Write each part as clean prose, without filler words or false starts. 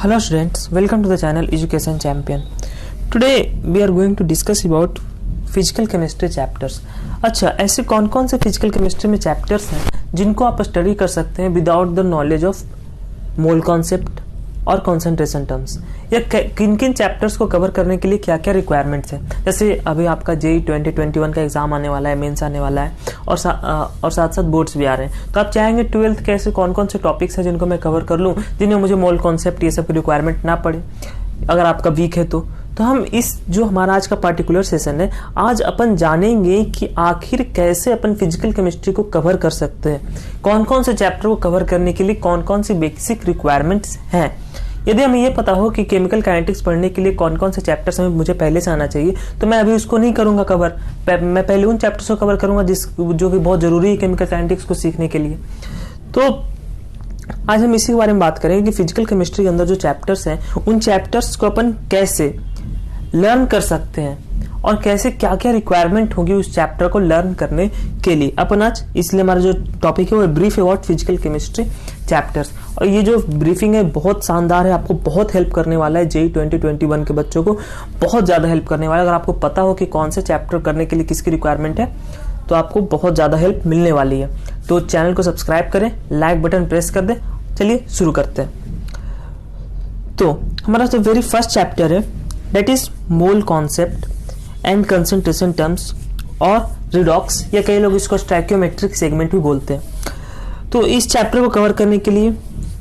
Hello students, welcome to the channel Education Champion. Today we are going to discuss about physical chemistry chapters. अच्छा, ऐसे कौन कौन से physical chemistry में chapters हैं जिनको आप स्टडी कर सकते हैं without the knowledge of mole concept और कॉन्सेंट्रेशन टर्म्स, या किन किन चैप्टर्स को कवर करने के लिए क्या क्या रिक्वायरमेंट्स हैं। जैसे अभी आपका जेई 2021 का एग्जाम आने वाला है, मेंस आने वाला है और साथ साथ बोर्ड्स भी आ रहे हैं, तो आप चाहेंगे 12th के ऐसे कौन कौन से टॉपिक्स हैं जिनको मैं कवर कर लूँ, जिन्हें मुझे मोल कॉन्सेप्ट ये सब की रिक्वायरमेंट ना पड़े अगर आपका वीक है तो हम इस जो हमारा आज का पार्टिकुलर सेशन है, आज अपन जानेंगे कि आखिर कैसे अपन फिजिकल केमिस्ट्री को कवर कर सकते हैं, कौन कौन से चैप्टर को कवर करने के लिए कौन कौन सी बेसिक रिक्वायरमेंट्स हैं। यदि हमें ये पता हो कि केमिकल काइनेटिक्स पढ़ने के लिए कौन कौन से चैप्टर्स हमें मुझे पहले से आना चाहिए, तो मैं अभी उसको नहीं करूंगा कवर। मैं पहले उन चैप्टर्स को कवर करूंगा जो कि बहुत जरूरी है केमिकल काइनेटिक्स को सीखने के लिए। तो आज हम इसी के बारे में बात करेंगे कि फिजिकल केमिस्ट्री के अंदर जो चैप्टर्स हैं, उन चैप्टर्स को अपन कैसे लर्न कर सकते हैं और कैसे क्या क्या रिक्वायरमेंट होगी उस चैप्टर को लर्न करने के लिए। अपन आज इसलिए हमारा जो टॉपिक है वो brief about physical chemistry chapters, और ये जो ब्रीफिंग है बहुत शानदार है, आपको बहुत हेल्प करने वाला है। जेई 2021 के बच्चों को बहुत ज्यादा हेल्प करने वाला है। अगर आपको पता हो कि कौन से चैप्टर करने के लिए किसकी रिक्वायरमेंट है तो आपको बहुत ज्यादा हेल्प मिलने वाली है। तो चैनल को सब्सक्राइब करें, लाइक बटन प्रेस कर दें। चलिए शुरू करते हैं। तो हमारा जो वेरी फर्स्ट चैप्टर है that is mole concept and concentration terms और रिडॉक्स, या कई लोग इसको स्टोइकियोमेट्रिक सेगमेंट भी बोलते हैं। तो इस चैप्टर को कवर करने के लिए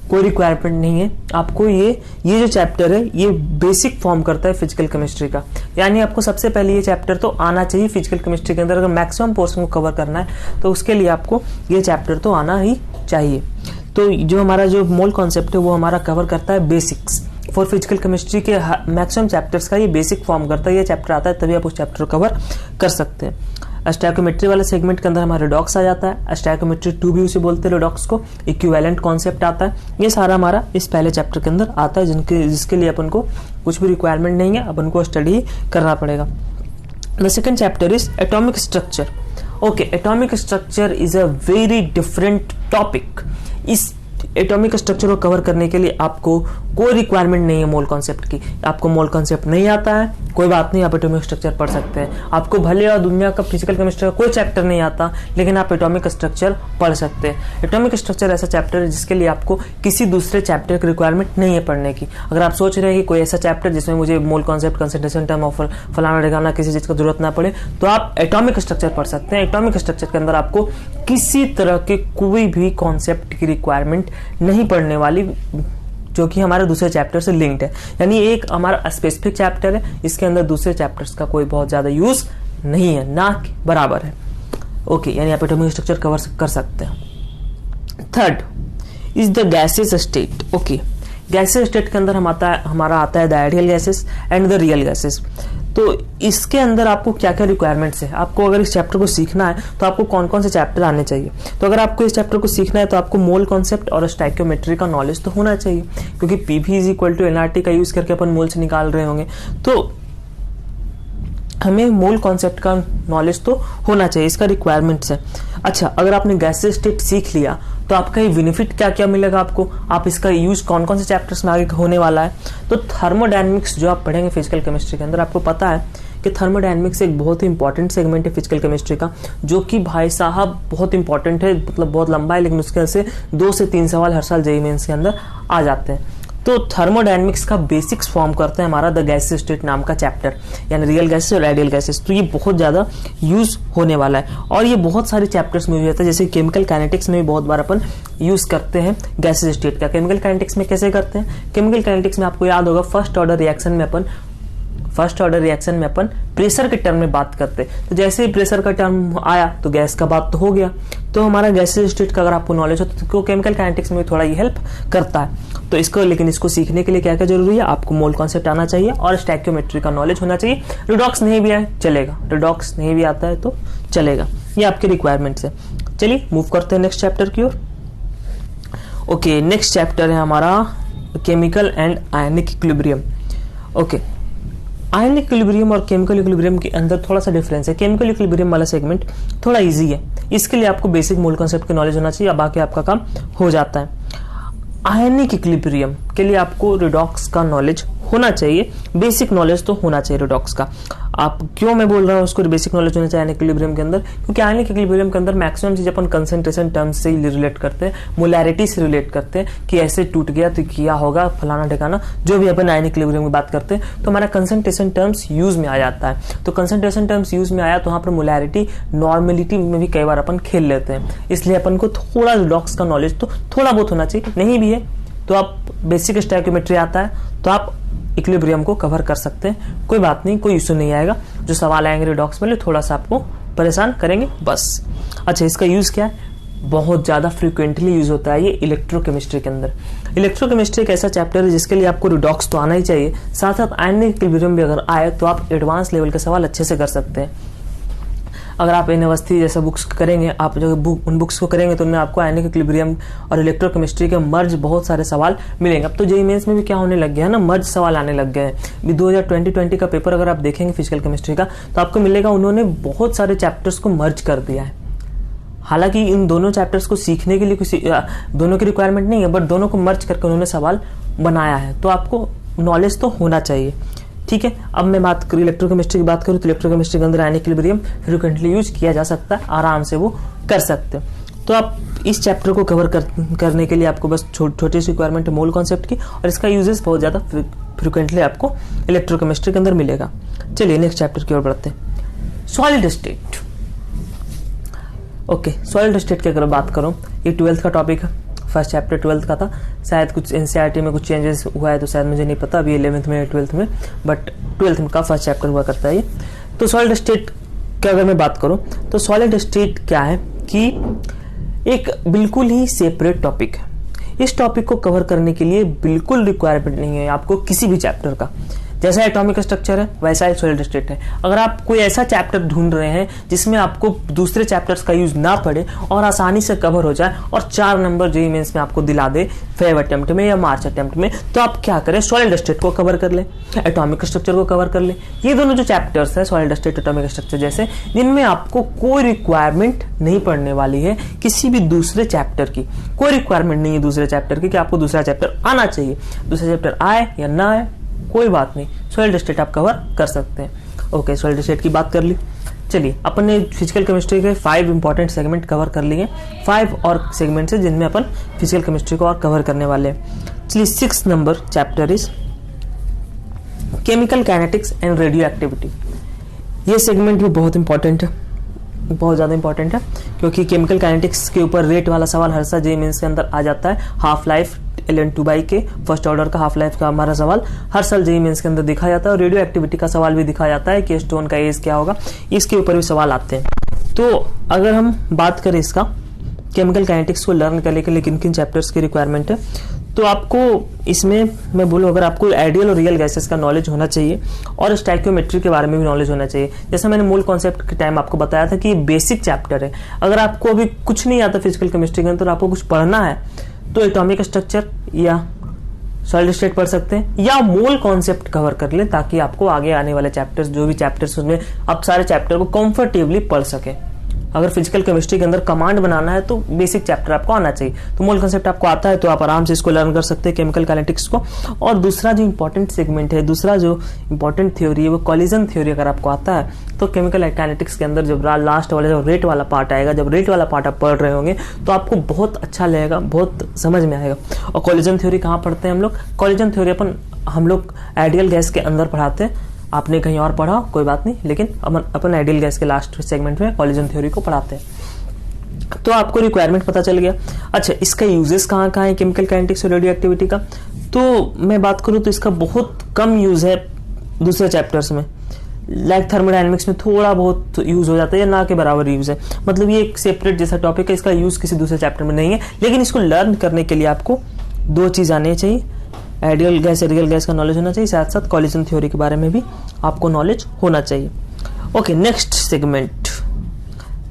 कोई रिक्वायरमेंट नहीं है आपको। ये जो चैप्टर है ये बेसिक फॉर्म करता है फिजिकल केमिस्ट्री का, यानी आपको सबसे पहले ये चैप्टर तो आना चाहिए फिजिकल केमिस्ट्री के अंदर। अगर मैक्सिमम पोर्शन को कवर करना है तो उसके लिए आपको ये चैप्टर तो आना ही चाहिए। तो जो हमारा जो मोल कॉन्सेप्ट है वो हमारा कवर करता है बेसिक्स फॉर फिजिकल केमिस्ट्री के मैक्सिमम चैप्टर्स का ये बेसिक फॉर्म करता है। ये चैप्टर आता है तभी आप उस चैप्टर को कवर कर सकते हैं। स्टोइकियोमेट्री वाले सेगमेंट के अंदर हमारा रिडॉक्स आ जाता है। स्टोइकियोमेट्री 2 भी उसे बोलते हैं रिडॉक्स को। इक्विवेलेंट कॉन्सेप्ट आता है। ये सारा हमारा इस पहले चैप्टर के अंदर आता है, जिसके लिए अपन को कुछ भी रिक्वायरमेंट नहीं है, अपन को स्टडी करना पड़ेगा। The second chapter is atomic structure. Okay, atomic structure is a very different topic. इस एटॉमिक स्ट्रक्चर को कवर करने के लिए आपको कोई रिक्वायरमेंट नहीं है मोल कॉन्सेप्ट की। आपको मोल कॉन्सेप्ट नहीं आता है, कोई बात नहीं, आप एटॉमिक स्ट्रक्चर पढ़ सकते हैं। आपको भले और दुनिया का फिजिकल केमिस्ट्री का कोई चैप्टर नहीं आता, लेकिन आप एटॉमिक स्ट्रक्चर पढ़ सकते हैं। एटॉमिक स्ट्रक्चर ऐसा चैप्टर है जिसके लिए आपको किसी दूसरे चैप्टर की रिक्वायरमेंट नहीं है पढ़ने की। अगर आप सोच रहे हैं कि कोई ऐसा चैप्टर जिसमें मुझे मोल कॉन्सेप्ट, कंसंट्रेशन टर्म और फलाना ढिकाना किसी चीज की जरूरत ना पड़े, तो आप एटॉमिक स्ट्रक्चर पढ़ सकते हैं। एटॉमिक स्ट्रक्चर के अंदर आपको किसी तरह के कोई भी कॉन्सेप्ट की रिक्वायरमेंट नहीं पढ़ने वाली, जो कि हमारे दूसरे चैप्टर से लिंक्ड है। यानी एक हमारा स्पेसिफिक चैप्टर है, इसके अंदर दूसरे चैप्टर्स का कोई बहुत ज्यादा यूज नहीं है, ना बराबर है। ओके, यानी आप एटॉमिक स्ट्रक्चर कवर कर सकते हैं। Third is the gases state. Okay, gases state के अंदर हमारा आता है the ideal gases and the real gases. तो इसके अंदर आपको क्या क्या रिक्वायरमेंट्स है, आपको अगर इस चैप्टर को सीखना है तो आपको कौन कौन से चैप्टर आने चाहिए। तो अगर आपको इस चैप्टर को सीखना है तो आपको मोल कॉन्सेप्ट और स्टोइकियोमेट्री का नॉलेज तो होना चाहिए, क्योंकि PV is equal to NRT का यूज करके अपन मोल से निकाल रहे होंगे, तो हमें मोल कॉन्सेप्ट का नॉलेज तो होना चाहिए। इसका रिक्वायरमेंट्स है। अच्छा, अगर आपने गैसेस स्टेट सीख लिया तो आपका ये बेनिफिट क्या क्या मिलेगा आपको, आप इसका यूज कौन कौन से चैप्टर्स में आगे होने वाला है। तो थर्मोडायनेमिक्स जो आप पढ़ेंगे फिजिकल केमिस्ट्री के अंदर, आपको पता है कि थर्मोडायनेमिक्स एक बहुत ही इंपॉर्टेंट सेगमेंट है फिजिकल केमिस्ट्री का, जो कि भाई साहब बहुत इंपॉर्टेंट है, मतलब बहुत लंबा है, लेकिन उसके से 2 से 3 सवाल हर साल जेईई मेंस के अंदर आ जाते हैं। तो थर्मोडायनेमिक्स का बेसिक्स फॉर्म करता है हमारा द गैसेस स्टेट नाम का चैप्टर, यानी रियल गैसेस और आइडियल गैसेस। तो ये बहुत ज्यादा यूज होने वाला है, और ये बहुत सारे चैप्टर्स में यूज होता है। जैसे केमिकल काइनेटिक्स में भी बहुत बार अपन यूज करते हैं गैसेस स्टेट का। केमिकल काइनेटिक्स में कैसे करते हैं, केमिकल काइनेटिक्स में आपको याद होगा फर्स्ट ऑर्डर रिएक्शन में अपन प्रेशर के टर्म में बात करते हैं। तो जैसे ही प्रेशर का टर्म आया तो गैस का बात तो हो गया। तो हमारा गैसेस स्टेट का अगर आपको नॉलेज हो तो केमिकल काइनेटिक्स में भी थोड़ा ये हेल्प करता है। तो लेकिन इसको सीखने के लिए क्या क्या जरूरी है, आपको मोल कॉन्सेप्ट आना चाहिए और स्टोइकियोमेट्री का नॉलेज होना चाहिए। रिडॉक्स नहीं भी आए चलेगा, रिडॉक्स नहीं भी आता है तो चलेगा, ये आपके रिक्वायरमेंट्स है। चलिए मूव करते हैं नेक्स्ट चैप्टर की ओर। ओके, नेक्स्ट चैप्टर है हमारा chemical and ionic equilibrium. Okay, ionic equilibrium और केमिकल इक्विलिब्रियम के अंदर थोड़ा सा डिफरेंस है। केमिकल इक्विलिब्रियम वाला सेगमेंट थोड़ा इजी है, इसके लिए आपको बेसिक मोल कॉन्सेप्ट की नॉलेज होना चाहिए, बाकी आपका काम हो जाता है। आयनिक इक्विलिब्रियम के लिए आपको रिडॉक्स का नॉलेज होना चाहिए, बेसिक नॉलेज तो होना चाहिए रिडॉक्स का। आप क्यों मैं बोल रहा हूँ उसको बेसिक नॉलेज होना चाहिए आयनिक इक्विलिब्रियम के अंदर, क्योंकि आयनिक इक्विलिब्रियम के अंदर मैक्सिमम चीज अपन कंसंट्रेशन टर्म्स से रिलेट करते हैं, मोलैरिटी से रिलेट करते हैं कि ऐसे टूट गया तो क्या होगा, फलाना ठिकाना, जो भी अपन आयनिक इक्विलिब्रियम की बात करते हैं तो हमारा कंसंट्रेशन टर्म्स यूज में आ जाता है। तो कंसंट्रेशन टर्म्स यूज में आया तो वहां पर मोलैरिटी नॉर्मेलिटी में भी कई बार अपन खेल लेते हैं, इसलिए अपन को थोड़ा रिडॉक्स का नॉलेज तो थोड़ा बहुत होना चाहिए। नहीं भी है तो आप बेसिक स्टोइकियोमेट्री आता है तो आप इक्विलिब्रियम को कवर कर सकते हैं, कोई बात नहीं, कोई इशू नहीं आएगा। जो सवाल आएंगे रिडॉक्स में थोड़ा सा आपको परेशान करेंगे बस। अच्छा, इसका यूज क्या है? बहुत ज्यादा फ्रीक्वेंटली यूज होता है ये इलेक्ट्रोकेमिस्ट्री के अंदर। इलेक्ट्रोकेमिस्ट्री एक ऐसा चैप्टर है जिसके लिए आपको रिडॉक्स तो आना ही चाहिए, साथ साथ आयनिक इक्विलिब्रियम भी अगर आए तो आप एडवांस लेवल के सवाल अच्छे से कर सकते हैं। अगर आप इन अवस्थी जैसा बुक्स करेंगे, आप जो उन बुक्स को करेंगे तो उनमें आपको आयनिक इक्विलिब्रियम और इलेक्ट्रोकेमिस्ट्री के मर्ज बहुत सारे सवाल मिलेंगे। अब तो जेईई मेंस में भी क्या होने लग गया है ना, मर्ज सवाल आने लग गए हैं। 2020 का पेपर अगर आप देखेंगे फिजिकल केमिस्ट्री का तो आपको मिलेगा उन्होंने बहुत सारे चैप्टर्स को मर्ज कर दिया है। हालांकि इन दोनों चैप्टर्स को सीखने के लिए किसी दोनों की रिक्वायरमेंट नहीं है, बट दोनों को मर्ज करके उन्होंने सवाल बनाया है, तो आपको नॉलेज तो होना चाहिए। ठीक है, अब मैं बात करूँ इलेक्ट्रोकेमिस्ट्री की बात करूँ तो इलेक्ट्रोकेमिस्ट्री के अंदर आयनिक इक्विलिब्रियम फ्रीक्वेंटली यूज किया जा सकता है, आराम से वो कर सकते हैं। तो आप इस चैप्टर को कवर करने के लिए आपको बस छोटी सी रिक्वायरमेंट है मोल कॉन्सेप्ट की, और इसका यूजेस बहुत ज्यादा फ्रीक्वेंटली आपको इलेक्ट्रोकेमिस्ट्री के अंदर मिलेगा। चलिए नेक्स्ट चैप्टर की ओर बढ़ते हैं, solid state. Okay, solid state की अगर बात करूँ, ये 12th का टॉपिक है, फर्स्ट चैप्टर 12th का था। शायद कुछ एनसीईआरटी में कुछ चेंजेस हुआ है तो शायद मुझे नहीं पता अभी 11th में 12th में, बट 12th का फर्स्ट चैप्टर हुआ करता है ये। तो सॉलिड स्टेट की अगर मैं बात करूं तो सॉलिड स्टेट क्या है कि एक बिल्कुल ही सेपरेट टॉपिक है। इस टॉपिक को कवर करने के लिए बिल्कुल रिक्वायरमेंट नहीं है आपको किसी भी चैप्टर का। जैसा एटॉमिक स्ट्रक्चर है वैसा ही सॉलिड स्टेट है। अगर आप कोई ऐसा चैप्टर ढूंढ रहे हैं जिसमें आपको दूसरे चैप्टर्स का यूज ना पड़े और आसानी से कवर हो जाए और 4 नंबर जेईई मेंस में आपको दिला दे फेब अटेम्प्ट में या मार्च अटेम्प्ट में, तो आप क्या करें, सॉलिड स्टेट को कवर कर ले, एटॉमिक स्ट्रक्चर को कवर कर ले। ये दोनों जो चैप्टर्स है सॉलिड स्टेट एटॉमिक स्ट्रक्चर जैसे, जिनमें आपको कोई रिक्वायरमेंट नहीं पड़ने वाली है किसी भी दूसरे चैप्टर की, कोई रिक्वायरमेंट नहीं है दूसरे चैप्टर की कि आपको दूसरा चैप्टर आना चाहिए। दूसरा चैप्टर आए या ना आए कोई बात नहीं, सॉलिड स्टेट आप कवर कर सकते हैं। ओके, सॉलिड स्टेट की बात कर ली। चलिए अपन ने फिजिकल केमिस्ट्री के 5 इंपॉर्टेंट सेगमेंट कवर कर लिए, 5 और सेगमेंट है जिनमें अपन फिजिकल केमिस्ट्री को और कवर करने वाले हैं। चलिए 6 number chapter is chemical kinetics and radio activity. ये सेगमेंट भी बहुत इंपॉर्टेंट है, बहुत ज्यादा इंपॉर्टेंट है, क्योंकि केमिकल काइनेटिक्स के ऊपर रेट वाला सवाल हर साल जेईई मेंस के अंदर आ जाता है। हाफ लाइफ ln2 के फर्स्ट ऑर्डर का हाफ लाइफ का हमारा सवाल हर साल जेईई मेंस के अंदर दिखा जाता है, और रेडियो एक्टिविटी का सवाल भी दिखा जाता है कि स्टोन का एज क्या होगा, इसके ऊपर भी सवाल आते हैं। तो अगर हम बात करें इसका केमिकल काइनेटिक्स को लर्न करने के लिए किन किन चैप्टर्स की रिक्वायरमेंट है, तो आपको इसमें मैं बोलूँ अगर आपको आइडियल और रियल गैसेस का नॉलेज होना चाहिए और स्टोइकियोमेट्री के बारे में भी नॉलेज होना चाहिए। जैसा मैंने मूल कॉन्सेप्ट के टाइम आपको बताया था कि ये बेसिक चैप्टर है। अगर आपको अभी कुछ नहीं आता फिजिकल केमिस्ट्री के अंदर तो आपको कुछ पढ़ना है तो एटॉमिक स्ट्रक्चर या सॉलिड स्टेट पढ़ सकते हैं या मोल कॉन्सेप्ट कवर कर ले, ताकि आपको आगे आने वाले चैप्टर्स जो भी चैप्टर्स उसमें आप सारे चैप्टर को कंफर्टेबली पढ़ सके। अगर फिजिकल केमिस्ट्री के अंदर कमांड बनाना है तो बेसिक चैप्टर आपको आना चाहिए। तो मोल कॉन्सेप्ट आपको आता है तो आप आराम से इसको लर्न कर सकते हैं केमिकल काइनेटिक्स को। और दूसरा जो इंपॉर्टेंट सेगमेंट है, दूसरा जो इंपॉर्टेंट थ्योरी है वो कॉलिजन थ्योरी अगर आपको आता है तो केमिकल काइनेटिक्स के अंदर जब लास्ट वाला जब रेट वाला पार्ट आएगा, जब रेट वाला पार्ट आप पढ़ रहे होंगे तो आपको बहुत अच्छा लगेगा, बहुत समझ में आएगा। और कॉलिजन थ्योरी कहाँ पढ़ते हैं हम लोग? कॉलिजन थ्योरी हम लोग आइडियल गैस के अंदर पढ़ाते हैं, आपने कहीं और पढ़ा कोई बात नहीं, लेकिन अपन आइडियल गैस के लास्ट सेगमेंट में कॉलिजन थ्योरी को पढ़ाते हैं। तो आपको रिक्वायरमेंट पता चल गया। अच्छा, इसका यूजेस कहाँ कहाँ है केमिकल काइनेटिक्स और रेडियो एक्टिविटी का? तो मैं बात करूँ तो इसका बहुत कम यूज है दूसरे चैप्टर्स में, लाइक थर्मोडायनेमिक्स में थोड़ा बहुत यूज हो जाता है या ना के बराबर यूज है। मतलब ये एक सेपरेट जैसा टॉपिक है, इसका यूज किसी दूसरे चैप्टर में नहीं है, लेकिन इसको लर्न करने के लिए आपको 2 चीज आनी चाहिए, आइडियल गैस या रियल गैस का नॉलेज होना चाहिए, साथ साथ कॉलिजन थ्योरी के बारे में भी आपको नॉलेज होना चाहिए। Okay, next segment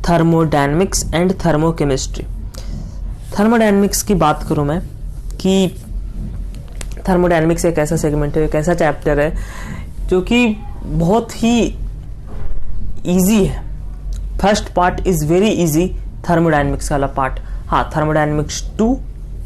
thermodynamics and thermochemistry. Thermodynamics की बात करूं मैं कि थर्मोडायनेमिक्स एक ऐसा सेगमेंट है, एक ऐसा चैप्टर है जो कि बहुत ही इजी है। First part is very easy, thermodynamics वाला पार्ट। हाँ, thermodynamics 2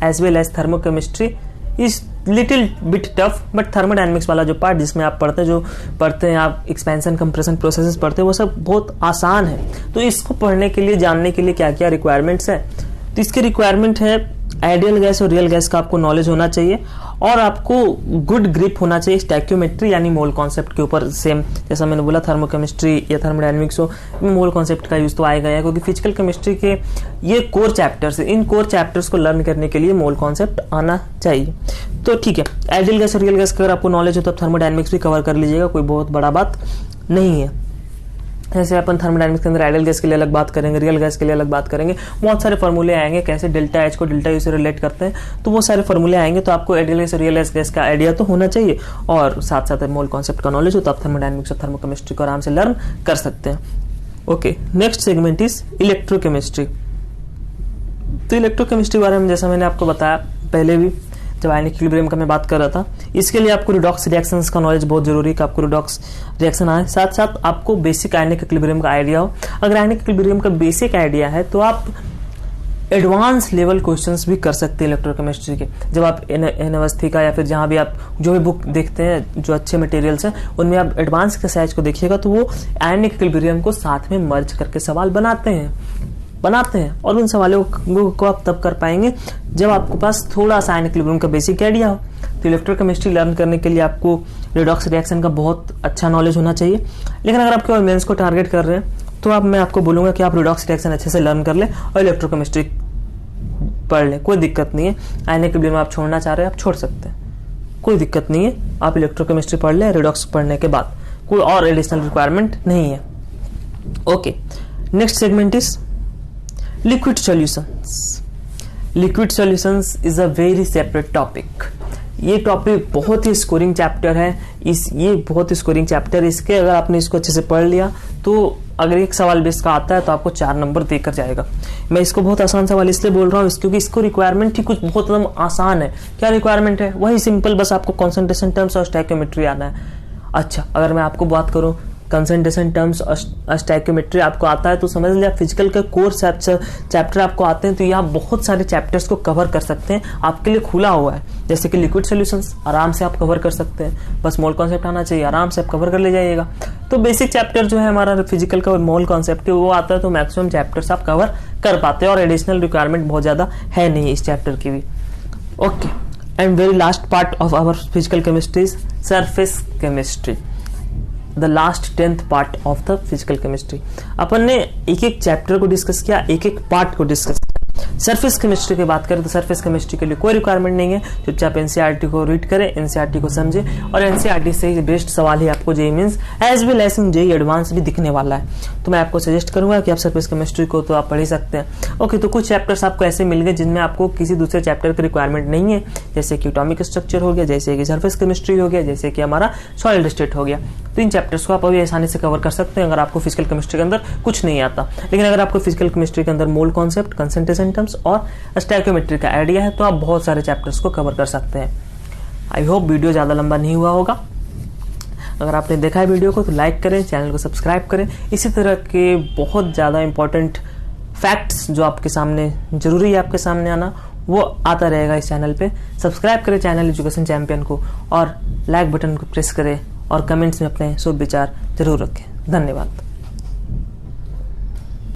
as well as thermochemistry is little bit tough, but thermodynamics वाला जो पार्ट जिसमें आप पढ़ते हैं आप एक्सपेंशन कंप्रेशन प्रोसेसेस पढ़ते हैं, वो सब बहुत आसान है। तो इसको पढ़ने के लिए, जानने के लिए क्या क्या रिक्वायरमेंट्स है, तो इसके रिक्वायरमेंट है आइडियल गैस और रियल गैस का आपको नॉलेज होना चाहिए, और आपको गुड ग्रिप होना चाहिए स्टैक्योमेट्री यानी मोल कॉन्सेप्ट के ऊपर। सेम जैसा मैंने बोला थर्मोकेमिस्ट्री या थर्मोडायनेमिक्स हो, मोल कॉन्सेप्ट का यूज तो आएगा है, क्योंकि फिजिकल केमिस्ट्री के ये कोर चैप्टर्स है, इन कोर चैप्टर्स को लर्न करने के लिए मोल कॉन्सेप्ट आना चाहिए। तो ठीक है, आइडियल गैस और रियल गैस का अगर आपको नॉलेज हो तो थर्मोडायनेमिक्स भी कवर कर लीजिएगा, कोई बहुत बड़ा बात नहीं है। जैसे अपन थर्मोडायनेमिक्स के अंदर आइडियल गैस के लिए अलग बात करेंगे, रियल गैस के लिए अलग बात करेंगे, बहुत सारे फॉर्मूले आएंगे, कैसे डेल्टा एच को डेल्टा यू से रिलेट करते हैं, तो वो सारे फॉर्मूले आएंगे। तो आपको आइडियल गैस और रियल गैस का आइडिया तो होना चाहिए, और साथ साथ मोल कॉन्सेप्ट का नॉलेज हो तो आप थर्मोडायनेमिक्स और थर्मोकेमिस्ट्री को आराम से लर्न कर सकते हैं। Okay, next segment is electrochemistry. तो इलेक्ट्रोकेमिस्ट्री बारे में जैसा मैंने आपको बताया पहले भी जब आयनिक इक्विलिब्रियम का मैं बात कर रहा था, इसके लिए आपको रिडॉक्स रिएक्शंस का नॉलेज बहुत जरूरी है कि आपको रिडॉक्स रिएक्शन आए, साथ साथ आपको बेसिक आयनिक इक्विलिब्रियम का आइडिया हो। अगर आयनिक इक्विलिब्रियम का बेसिक आइडिया है तो आप एडवांस लेवल क्वेश्चंस भी कर सकते हैं इलेक्ट्रोकेमिस्ट्री के। जब आप एन अवस्थी या फिर जहां भी आप जो भी बुक देखते हैं जो अच्छे मटेरियल्स हैं उनमें आप एडवांस के साइज को देखिएगा, तो वो आयनिक इक्विलिब्रियम को साथ में मर्ज करके सवाल बनाते हैं, और उन सवालों को आप तब कर पाएंगे जब आपके पास थोड़ा सा आयनिक इक्विलिब्रियम का बेसिक आइडिया हो। तो इलेक्ट्रोकेमिस्ट्री लर्न करने के लिए आपको रिडॉक्स रिएक्शन का बहुत अच्छा नॉलेज होना चाहिए। लेकिन अगर आप केवल मेंस को टारगेट कर रहे हैं तो मैं आपको बोलूंगा कि आप रिडॉक्स रिएक्शन अच्छे से लर्न कर ले और इलेक्ट्रोकेमिस्ट्री पढ़ ले, कोई दिक्कत नहीं है। आयनिक इक्विलिब्रियम आप छोड़ना चाह रहे हैं, आप छोड़ सकते हैं, कोई दिक्कत नहीं है। आप इलेक्ट्रोकेमिस्ट्री पढ़ ले, रिडॉक्स पढ़ने के बाद कोई और एडिशनल रिक्वायरमेंट नहीं है। Okay, next segment is liquid solutions is a very separate topic। ये टॉपिक बहुत ही स्कोरिंग चैप्टर है, ये बहुत ही स्कोरिंग चैप्टर है। इसके अगर आपने इसको अच्छे से पढ़ लिया तो अगर एक सवाल बेस का आता है तो आपको 4 नंबर देकर जाएगा। मैं इसको बहुत आसान सवाल इसलिए बोल रहा हूँ क्योंकि इसको रिक्वायरमेंट ही कुछ बहुत एकदम आसान है। क्या रिक्वायरमेंट है? वही सिंपल, बस आपको कॉन्सेंट्रेशन टर्म्स और स्टैइकियोमेट्री आना है। अच्छा, अगर मैं आपको बात करूँ कंसंट्रेशन टर्म्स और स्टैइकियोमेट्री आपको आता है तो समझ लिया फिजिकल का कोर चैप्टर आपको आते हैं, तो यहाँ बहुत सारे चैप्टर्स को कवर कर सकते हैं, आपके लिए खुला हुआ है। जैसे कि लिक्विड सॉल्यूशंस आराम से आप कवर कर सकते हैं, बस मोल कॉन्सेप्ट आना चाहिए, आराम से आप कवर कर ले जाइएगा। तो बेसिक चैप्टर जो है हमारा फिजिकल का मोल कॉन्सेप्ट है वो आता है, तो मैक्सिमम चैप्टर्स आप कवर कर पाते हैं और एडिशनल रिक्वायरमेंट बहुत ज्यादा है नहीं इस चैप्टर की भी। Okay, and very last part of our physical chemistry is surface chemistry, the last 10th part of the physical chemistry. अपन ने एक एक चैप्टर को डिस्कस किया, एक एक पार्ट को डिस्कस किया। सरफेस केमिस्ट्री की बात करें तो सरफेस केमिस्ट्री के लिए कोई रिक्वायरमेंट नहीं है, चुपचाप एनसीईआरटी को रीड करें, एनसीईआरटी को समझे, और एनसीईआरटी से ही बेस्ट सवाल ही आपको JEE mains as well as in JEE advance भी दिखने वाला है। तो मैं आपको सजेस्ट करूंगा कि आप सरफेस केमिस्ट्री को तो आप पढ़ ही सकते हैं। ओके, तो कुछ चैप्टर्स आपको ऐसे मिल गए जिनमें आपको किसी दूसरे चैप्टर की रिक्वायरमेंट नहीं है, जैसे कि एटॉमिक स्ट्रक्चर हो गया, जैसे कि सरफेस केमिस्ट्री हो गया, जैसे कि हमारा सॉलिड स्टेट हो गया। तो इन चैप्टर्स को आप अभी आसानी से कवर कर सकते हैं अगर आपको फिजिकल केमिस्ट्री के अंदर कुछ नहीं आता। लेकिन अगर आपको फिजिकल केमिस्ट्री के अंदर मोल कॉन्सेप्ट, कंसंट्रेशन टर्म्स और स्टैइकियोमेट्री का आइडिया है तो आप बहुत सारे चैप्टर्स को कवर कर सकते हैं। आई होप वीडियो ज्यादा लंबा नहीं हुआ होगा। अगर आपने देखा है वीडियो को तो लाइक करें, चैनल को सब्सक्राइब करें। इसी तरह के बहुत ज्यादा इंपॉर्टेंट फैक्ट्स जो आपके सामने जरूरी है आपके सामने आना, वो आता रहेगा इस चैनल पे। सब्सक्राइब करें चैनल एजुकेशन चैंपियन को और लाइक बटन को प्रेस करें और कमेंट्स में अपने शुभ विचार जरूर रखें। धन्यवाद।